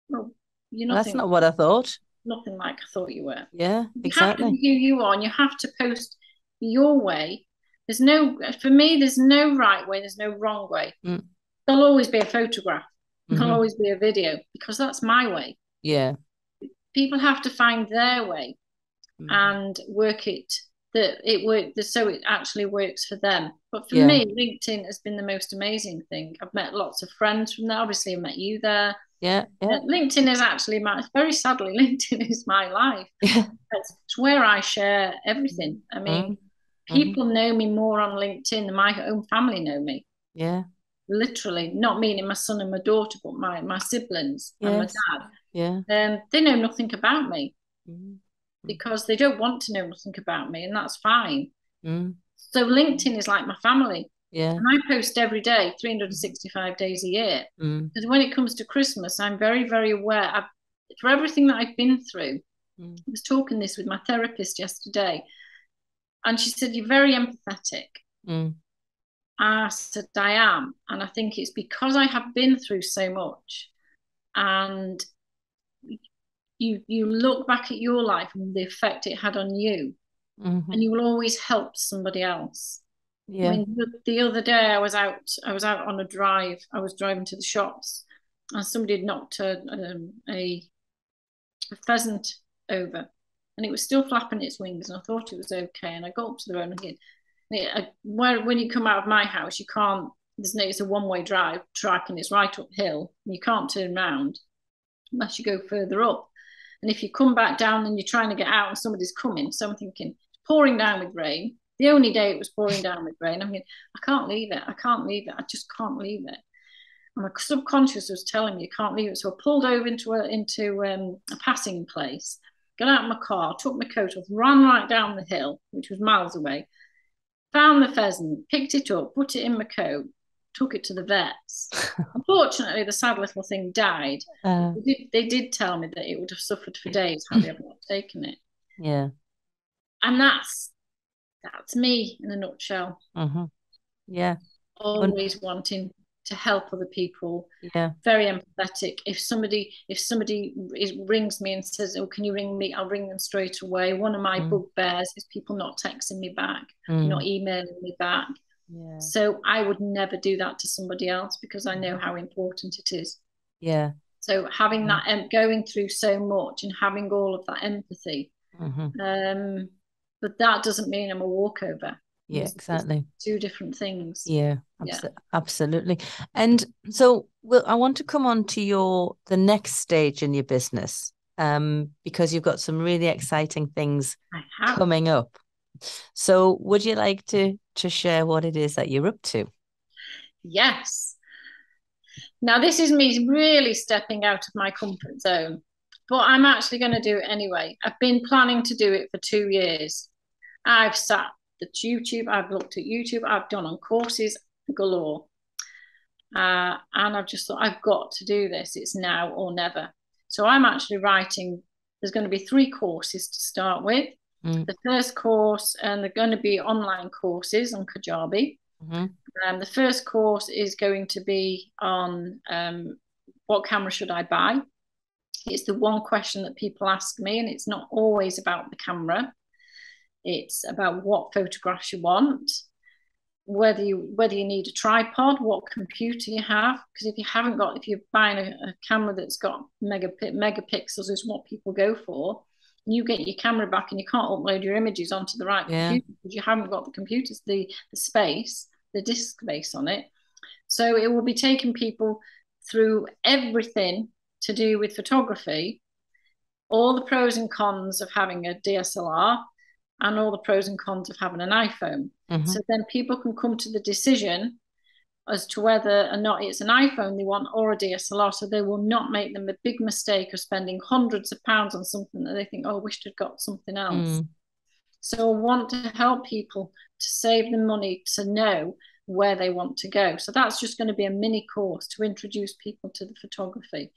well, you're nothing. That's not what I thought. Nothing like I thought you were. Yeah, exactly. You have to be who you are, and you have to post your way. For me, there's no right way, there's no wrong way. There'll always be a photograph. There'll always be a video, because that's my way. Yeah. People have to find their way and work it, so it actually works for them. But for me, LinkedIn has been the most amazing thing. I've met lots of friends from there. Obviously, I met you there. Yeah. LinkedIn is actually very sadly, LinkedIn is my life. Yeah. It's where I share everything. I mean, people know me more on LinkedIn than my own family know me. Yeah. Literally, not meaning my son and my daughter, but my siblings and my dad. Yeah. They know nothing about me because they don't want to know nothing about me, and that's fine. So LinkedIn is like my family. Yeah. And I post every day, 365 days a year. Because when it comes to Christmas, I'm very, very aware for everything that I've been through. I was talking this with my therapist yesterday, and she said, "You're very empathetic." I said, "I am." And I think it's because I have been through so much. And you look back at your life and the effect it had on you, and you will always help somebody else. Yeah. I mean, the other day I was out on a drive. I was driving to the shops, and somebody had knocked a pheasant over, and it was still flapping its wings, and I thought it was okay. And I got up to the road again. When you come out of my house, you can't. It's a one-way drive track, and it's right uphill. And you can't turn around unless you go further up. And if you come back down and you're trying to get out and somebody's coming, so I'm thinking, pouring down with rain. The only day it was pouring down with rain, I'm thinking, I can't leave it. I can't leave it. I just can't leave it. And my subconscious was telling me you can't leave it. So I pulled over into a passing place, got out of my car, took my coat off, ran right down the hill, which was miles away, found the pheasant, picked it up, put it in my coat, took it to the vets. Unfortunately, the sad little thing died. They did tell me that it would have suffered for days had they not taken it. Yeah. And that's me in a nutshell. Yeah. Always wanting to help other people. Yeah. Very empathetic. If somebody rings me and says, "Oh, can you ring me?" I'll ring them straight away. One of my bugbears is people not texting me back, not emailing me back. Yeah. So I would never do that to somebody else because I know how important it is. Yeah. So having that, going through so much and having all of that empathy, but that doesn't mean I'm a walkover. Yeah, exactly. It's two different things. Yeah, absolutely. And so I want to come on to the next stage in your business, because you've got some really exciting things coming up. So would you like to share what it is that you're up to? Yes. Now, this is me really stepping out of my comfort zone, but I'm actually going to do it anyway. I've been planning to do it for 2 years. I've sat at YouTube, I've looked at YouTube, I've done on courses galore. And I've just thought, I've got to do this. It's now or never. So I'm actually writing, there's going to be 3 courses to start with. The first course, and they're going to be online courses on Kajabi. The first course is going to be on what camera should I buy? It's the one question that people ask me, and it's not always about the camera. It's about what photographs you want, whether you need a tripod, what computer you have. Because if you're buying a camera that's got megapixels is what people go for, and you get your camera back and you can't upload your images onto the right computer because you haven't got the computers, the space, the disk space on it. So it will be taking people through everything to do with photography, all the pros and cons of having a DSLR, and all the pros and cons of having an iPhone. So then people can come to the decision as to whether or not it's an iPhone they want or a DSLR, so they will not make them a big mistake of spending hundreds of pounds on something that they think, oh, I wish I'd got something else. So I want to help people to save them money, to know where they want to go. So that's just going to be a mini course to introduce people to the photography.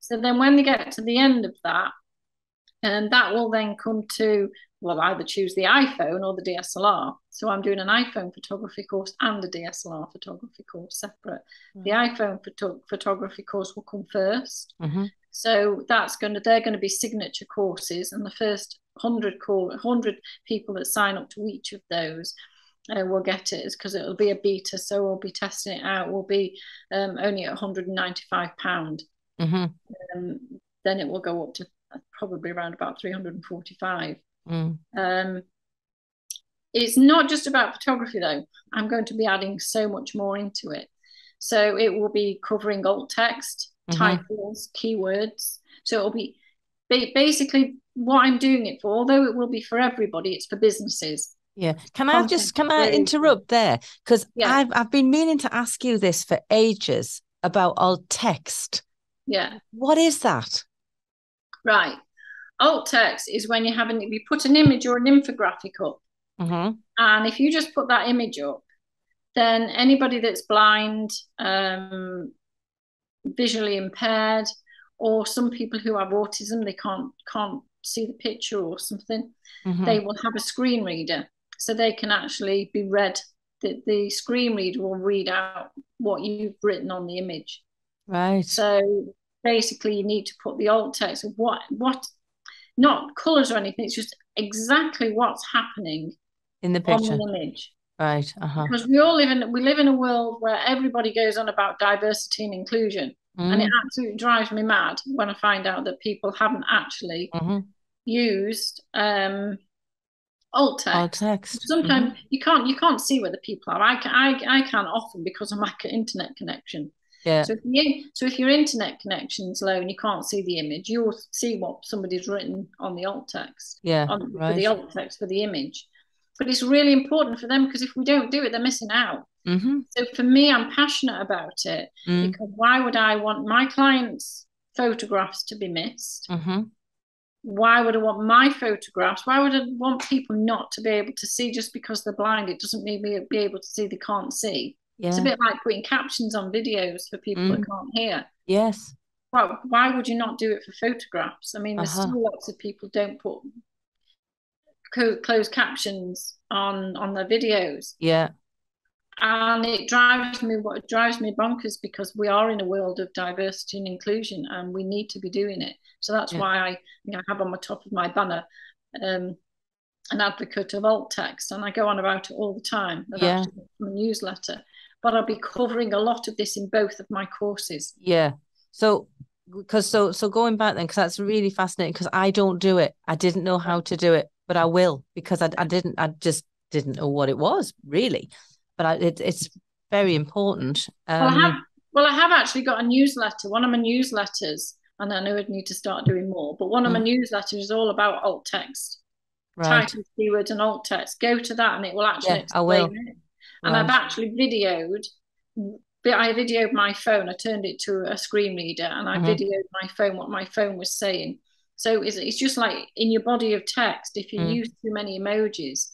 So then when they get to the end of that, and that will then come to, well, either choose the iPhone or the DSLR. So I'm doing an iPhone photography course and a DSLR photography course separate. The iPhone photography course will come first. So they're going to be signature courses, and the first 100 people that sign up to each of those will get it, because it'll be a beta. So we'll be testing it out. We'll be only at £195. Then it will go up to probably around about 345. It's not just about photography though. I'm going to be adding so much more into it. So it will be covering alt text, titles, keywords. So it'll be basically what I'm doing it for, although it will be for everybody, it's for businesses. Yeah. Can I interrupt there? Because I've been meaning to ask you this for ages about alt text. Yeah. What is that? Right. Alt text is when you put an image or an infographic up, Mm-hmm. And if you just put that image up, then anybody that's blind, visually impaired, or some people who have autism, they can't see the picture or something, they will have a screen reader, so they can actually be read. The screen reader will read out what you've written on the image. Right. So basically, you need to put the alt text of what not colours or anything. It's just exactly what's happening In the on picture. the image. Right. Because we live in a world where everybody goes on about diversity and inclusion, and it absolutely drives me mad when I find out that people haven't actually used alt text. Alt text. Sometimes you can't see where the people are. I can't often because of my internet connection. Yeah. So if your internet connection's low and you can't see the image, you'll see what somebody's written on the alt text. Yeah. For the alt text for the image. But it's really important for them, because if we don't do it, they're missing out. So for me, I'm passionate about it, because why would I want my clients' photographs to be missed? Why would I want my photographs? Why would I want people not to be able to see just because they're blind? It doesn't mean be able to see they can't see. Yeah. It's a bit like putting captions on videos for people that can't hear. Yes. Well, why would you not do it for photographs? I mean, there's still lots of people don't put closed captions on their videos. Yeah. And it drives me bonkers, because we are in a world of diversity and inclusion, and we need to be doing it. So that's why I have on the top of my banner an advocate of alt text, and I go on about it all the time. That's my newsletter. But I'll be covering a lot of this in both of my courses. Yeah. So going back then, because that's really fascinating, because I don't do it. I didn't know how to do it, but I will, because I just didn't know what it was really. But it's very important. I have actually got a newsletter. One of my newsletters, and I know I'd need to start doing more, but one of my newsletters is all about alt text. Right. Title, keywords, and alt text. Go to that, and it will actually explain it. And I've actually videoed my phone. I turned it to a screen reader, and I videoed my phone, what my phone was saying. So it's just like in your body of text, if you use too many emojis,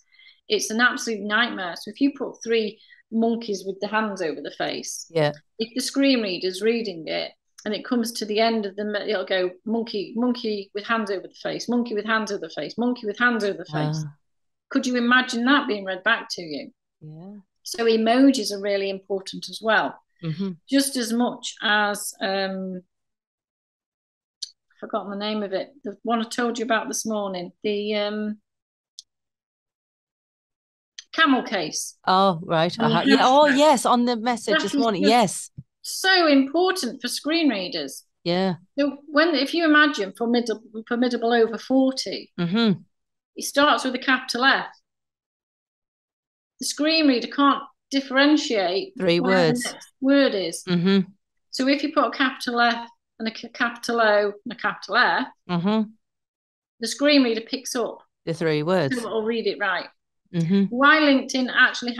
it's an absolute nightmare. So if you put 3 monkeys with the hands over the face, if the screen reader's reading it and it comes to the end of it'll go monkey with hands over the face, monkey with hands over the face, monkey with hands over the face. Could you imagine that being read back to you? Yeah. So emojis are really important as well, just as much as I've forgotten the name of it, the one I told you about this morning, the camel case. Oh, right. Yeah. Oh, yes. On the message this morning. Yes. So important for screen readers. Yeah. So if you imagine Formidable Over 40, it starts with a capital F. The screen reader can't differentiate 3 words. The next word is. So if you put a capital F and a capital O and a capital F, the screen reader picks up the 3 words. So it'll read it right. Why LinkedIn actually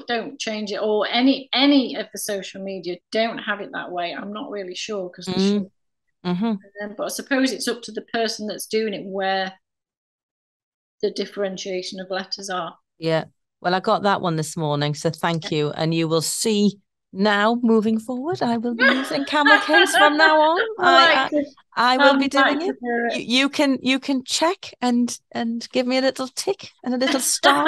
don't change it, or any of the social media don't have it that way, I'm not really sure, because they should. But I suppose it's up to the person that's doing it where the differentiation of letters are. Yeah. Well, I got that one this morning, so thank you. And you will see now, moving forward, I will be using camel case from now on. I will be doing it. You can check and give me a little tick and a little star.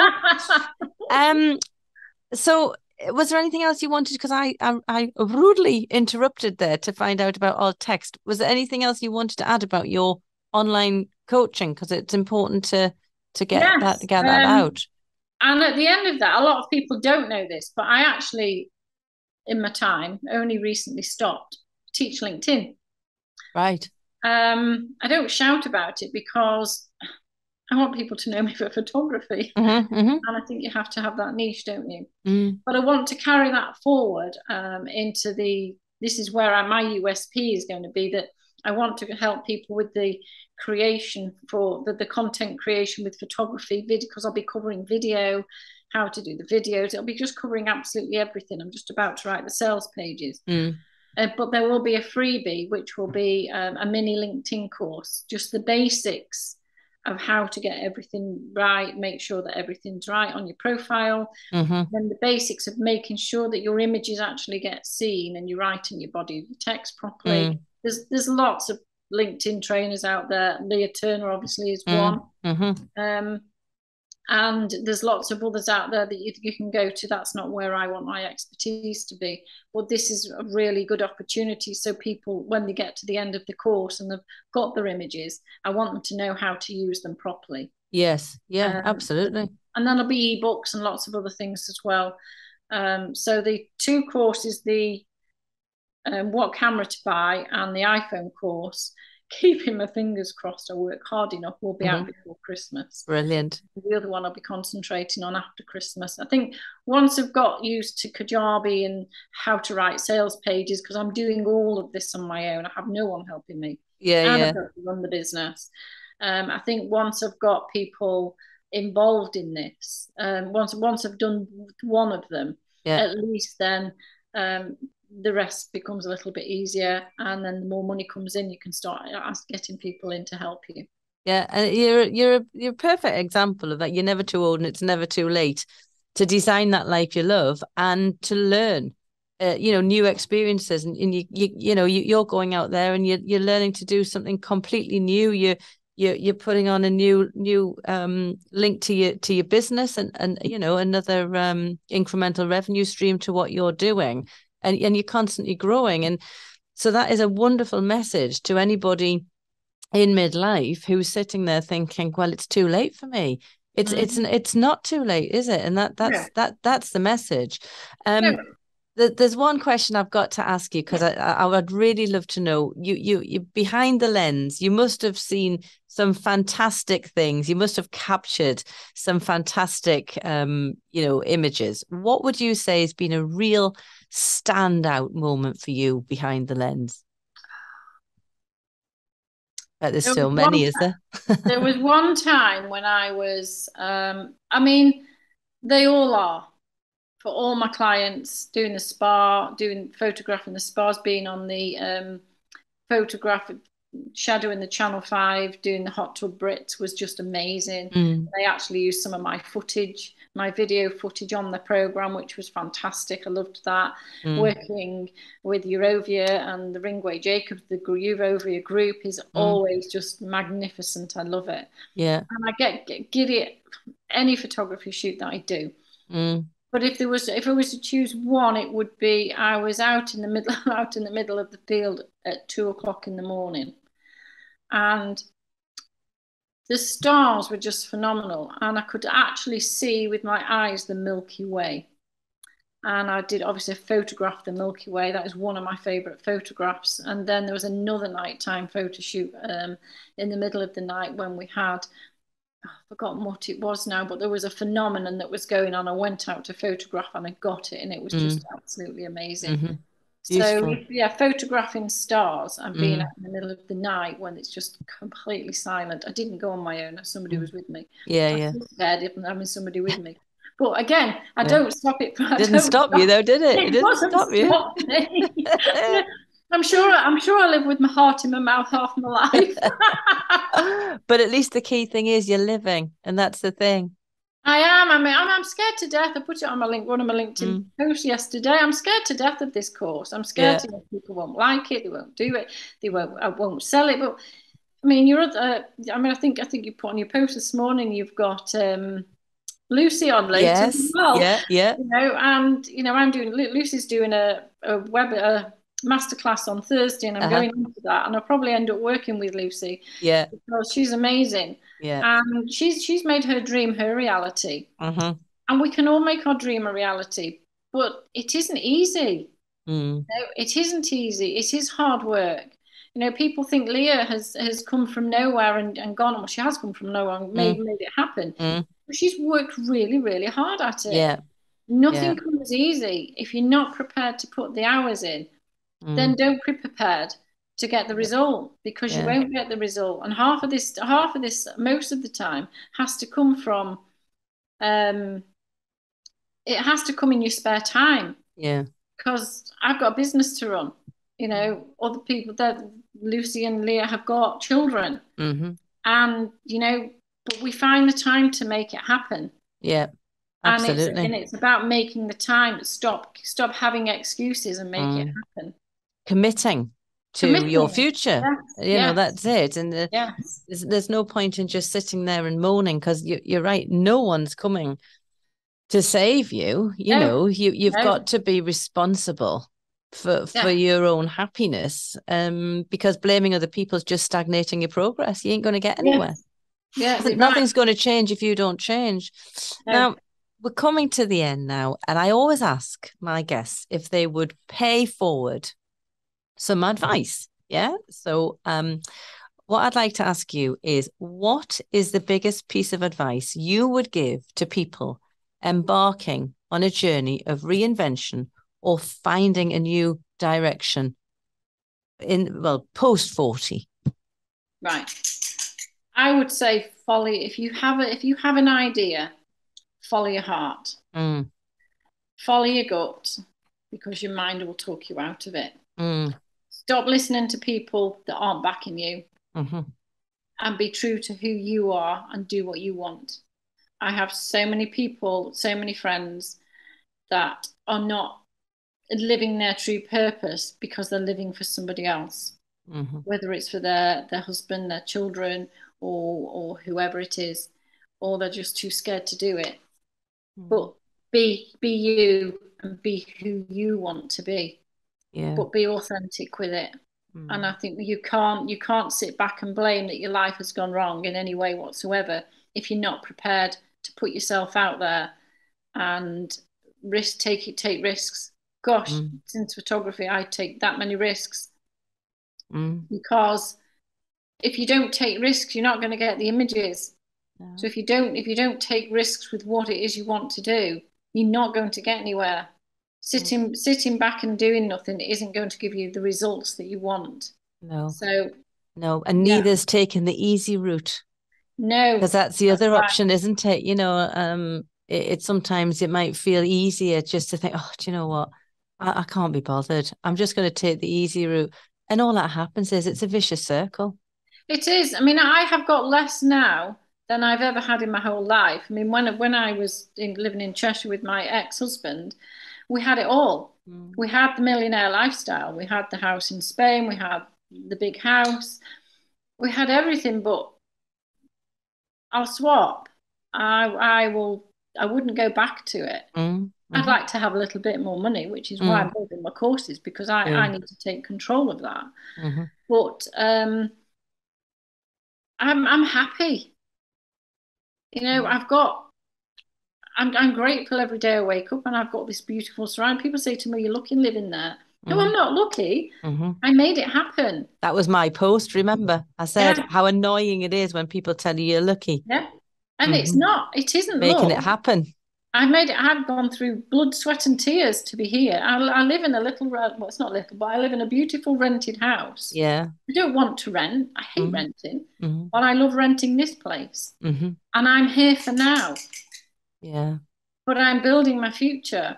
So was there anything else you wanted? Because I rudely interrupted there to find out about alt text. Was there anything else you wanted to add about your online coaching? Because it's important to get that out. And at the end of that, a lot of people don't know this, but I actually, in my time, only recently stopped teach LinkedIn. Right. I don't shout about it because I want people to know me for photography. And I think you have to have that niche, don't you? But I want to carry that forward into this is where my USP is going to be, that I want to help people with the creation for the content creation with photography, video, because I'll be covering video, how to do the videos. It'll be just covering absolutely everything. I'm just about to write the sales pages. But there will be a freebie, which will be a mini LinkedIn course, just the basics of how to get everything right, make sure that everything's right on your profile. Mm-hmm. Then the basics of making sure that your images actually get seen and you're writing your body text properly. There's lots of LinkedIn trainers out there. Leah Turner obviously is one. Mm-hmm. And there's lots of others out there that you can go to. That's not where I want my expertise to be. But this is a really good opportunity. So people, when they get to the end of the course and they've got their images, I want them to know how to use them properly. Yes. Yeah, absolutely. And then there'll be ebooks and lots of other things as well. So the 2 courses, the what camera to buy and the iPhone course, keeping my fingers crossed I work hard enough, will be out before Christmas. Brilliant. The other one I'll be concentrating on after Christmas. I think once I've got used to Kajabi and how to write sales pages, because I'm doing all of this on my own, I have no one helping me. Yeah, and I've got to run the business. I think once I've got people involved in this, once I've done one of them, at least then the rest becomes a little bit easier, and then the more money comes in, you can start getting people in to help you. Yeah, and you're a perfect example of that. You're never too old, and it's never too late to design that life you love and to learn, new experiences. And you're going out there and you're learning to do something completely new. You're putting on a new link to your business and another incremental revenue stream to what you're doing. And you're constantly growing. And so that is a wonderful message to anybody in midlife who's sitting there thinking, well, it's too late for me. It's not too late, is it? And that's the message. There's one question I've got to ask you, because I would really love to know, you behind the lens, you must have seen some fantastic things. You must have captured some fantastic, images. What would you say has been a real standout moment for you behind the lens? But there's so many, is there? There was one time when I was, they all are. For all my clients, doing the spa, photographing the spas, being on the photograph, shadowing the Channel 5, doing the hot tub Brits was just amazing. They actually used some of my footage, my video footage on the programme, which was fantastic. I loved that. Working with Eurovia and the Ringway Jacobs, the Eurovia group is always just magnificent. I love it. Yeah. And I get giddy any photography shoot that I do. But if I was to choose one, it would be I was out in the middle of the field at 2:00 in the morning, and the stars were just phenomenal, and I could actually see with my eyes the Milky Way. And I did obviously photograph the Milky Way. That is one of my favourite photographs. And then there was another nighttime photo shoot in the middle of the night when we had, I've forgotten what it was now, but there was a phenomenon that was going on. I went out to photograph and I got it, and it was just absolutely amazing. So photographing stars and being out in the middle of the night when it's just completely silent. I didn't go on my own. Somebody was with me. I was scared of having somebody with me. But again, I don't stop it. Didn't stop you though, did it? It didn't stop you. I'm sure I live with my heart in my mouth half my life. But at least the key thing is you're living, and that's the thing. I am. I'm scared to death. I put it on one of my LinkedIn posts yesterday. I'm scared to death of this course. I'm scared that people won't like it. They won't do it. I won't sell it. But I mean, I think you put on your post this morning. You've got Lucy on later as well. Yeah. Lucy's doing a masterclass on Thursday, and I'm going into that, and I'll probably end up working with Lucy. Yeah, because she's amazing. Yeah, and she's made her dream her reality. And we can all make our dream a reality, but it isn't easy. No, it isn't easy. It is hard work. People think Leah has come from nowhere and gone. Well, she has come from nowhere and made it happen. But she's worked really, really hard at it. Yeah. Nothing comes easy. If you're not prepared to put the hours in, then don't be prepared to get the result, because you won't get the result. And half of this, most of the time, has to come from. It has to come in your spare time. Yeah. Because I've got a business to run. Other people that Lucy and Leah have got children. And, but we find the time to make it happen. Yeah, And absolutely. it's about making the time. Stop having excuses and make it happen. Committing to your Committing. future. Yes. That's it. And Yes. there's no point in just sitting there and moaning, because you're right. No one's coming to save you. You've got to be responsible for your own happiness, because blaming other people is just stagnating your progress. You ain't going to get anywhere. Yeah, nothing's going to change if you don't change. Now, we're coming to the end now, and I always ask my guests if they would pay forward some advice. Yeah. So what I'd like to ask you is, what is the biggest piece of advice you would give to people embarking on a journey of reinvention or finding a new direction post 40? Right. I would say if you have an idea, follow your heart. Follow your gut, because your mind will talk you out of it. Stop listening to people that aren't backing you, and be true to who you are and do what you want. I have so many people, so many friends that are not living their true purpose because they're living for somebody else, whether it's for their husband, their children, or whoever it is, or they're just too scared to do it. But be you and be who you want to be. But be authentic with it. And I think you can't sit back and blame that your life has gone wrong in any way whatsoever if you're not prepared to put yourself out there and take risks. Gosh, since photography, I take that many risks, because if you don't take risks, you're not going to get the images. So if you don't take risks with what it is you want to do, you're not going to get anywhere. Sitting back and doing nothing isn't going to give you the results that you want. No, and neither's taking the easy route. No, because that's the other option, isn't it? It sometimes it might feel easier just to think, oh, do you know what? I can't be bothered. I'm just going to take the easy route, and all that happens is it's a vicious circle. It is. I mean, I have got less now than I've ever had in my whole life. I mean, when I was living in Cheshire with my ex-husband, we had it all. We had the millionaire lifestyle. We had the house in Spain. We had the big house. We had everything, but I'll swap. I wouldn't go back to it. I'd like to have a little bit more money, which is why I'm building my courses, because I need to take control of that. But I'm happy. I'm grateful every day I wake up and I've got this beautiful surround. People say to me, "You're lucky living there." No, I'm not lucky. I made it happen. That was my post. Remember, I said how annoying it is when people tell you you're lucky. Yeah, and it's not. It isn't making it happen. I've gone through blood, sweat, and tears to be here. I live in a little, well, it's not little, but I live in a beautiful rented house. Yeah. I don't want to rent. I hate renting, but I love renting this place. And I'm here for now. Yeah. But I'm building my future,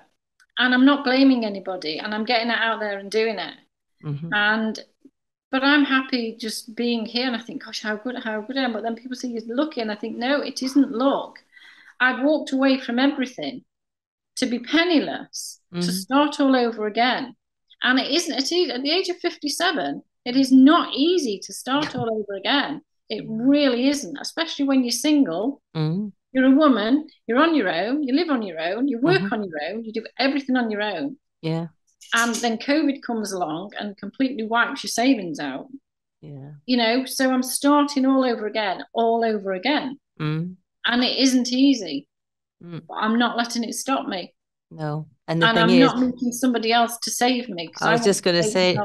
and I'm not blaming anybody, and I'm getting it out there and doing it. But I'm happy just being here, and I think, gosh, how good I am. But then people say you're lucky, and I think, no, it isn't luck. I've walked away from everything to be penniless, to start all over again. And it isn't, at the age of 57, it is not easy to start all over again. It really isn't, especially when you're single. You're a woman, you're on your own, you live on your own, you work on your own, you do everything on your own. Yeah. And then COVID comes along and completely wipes your savings out. Yeah. So I'm starting all over again. And it isn't easy, but I'm not letting it stop me. No. And I'm not making somebody else to save me. I was just going to say,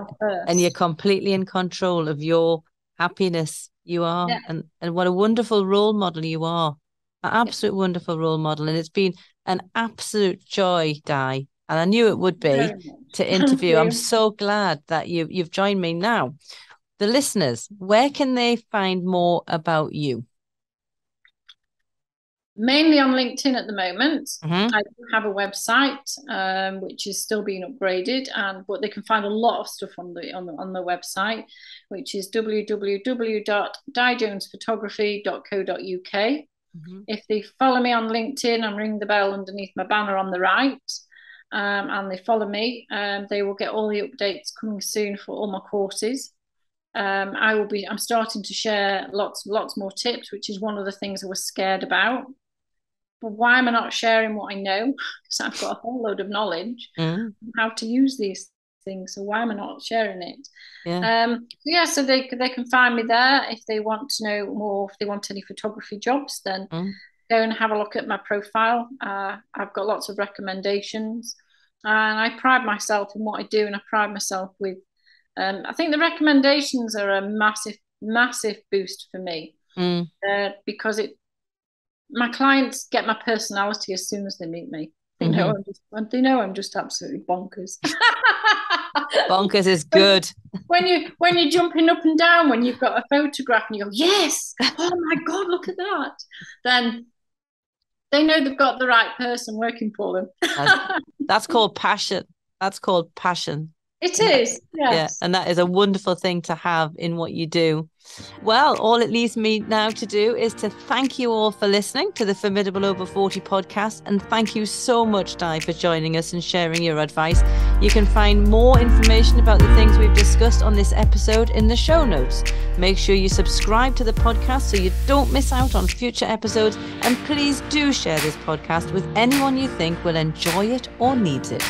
and you're completely in control of your happiness. You are. Yeah. And what a wonderful role model you are. An absolute wonderful role model. And it's been an absolute joy, Di. And I knew it would be to interview. I'm so glad that you've joined me now. The listeners, where can they find more about you? Mainly on LinkedIn at the moment. Mm-hmm. I do have a website which is still being upgraded, but they can find a lot of stuff on the website, which is www.dijonesphotography.co.uk. Mm-hmm. If they follow me on LinkedIn and ring the bell underneath my banner on the right, and they follow me, they will get all the updates coming soon for all my courses. I'm starting to share lots more tips, which is one of the things I was scared about. But why am I not sharing what I know? Because I've got a whole load of knowledge on how to use these things. So why am I not sharing it? So they can find me there if they want to know more. If they want any photography jobs, then go and have a look at my profile. I've got lots of recommendations, and I pride myself in what I do, and I pride myself with. I think the recommendations are a massive boost for me because my clients get my personality as soon as they meet me. They know I'm just absolutely bonkers. Bonkers is good. When you're jumping up and down when you've got a photograph and you go, yes, oh my God, look at that. Then they know they've got the right person working for them. That's called passion. That's called passion. It is, yes. Yeah, and that is a wonderful thing to have in what you do. Well, all it leaves me now to do is to thank you all for listening to the Formidable Over 40 podcast. And thank you so much, Di, for joining us and sharing your advice. You can find more information about the things we've discussed on this episode in the show notes. Make sure you subscribe to the podcast so you don't miss out on future episodes. And please do share this podcast with anyone you think will enjoy it or needs it.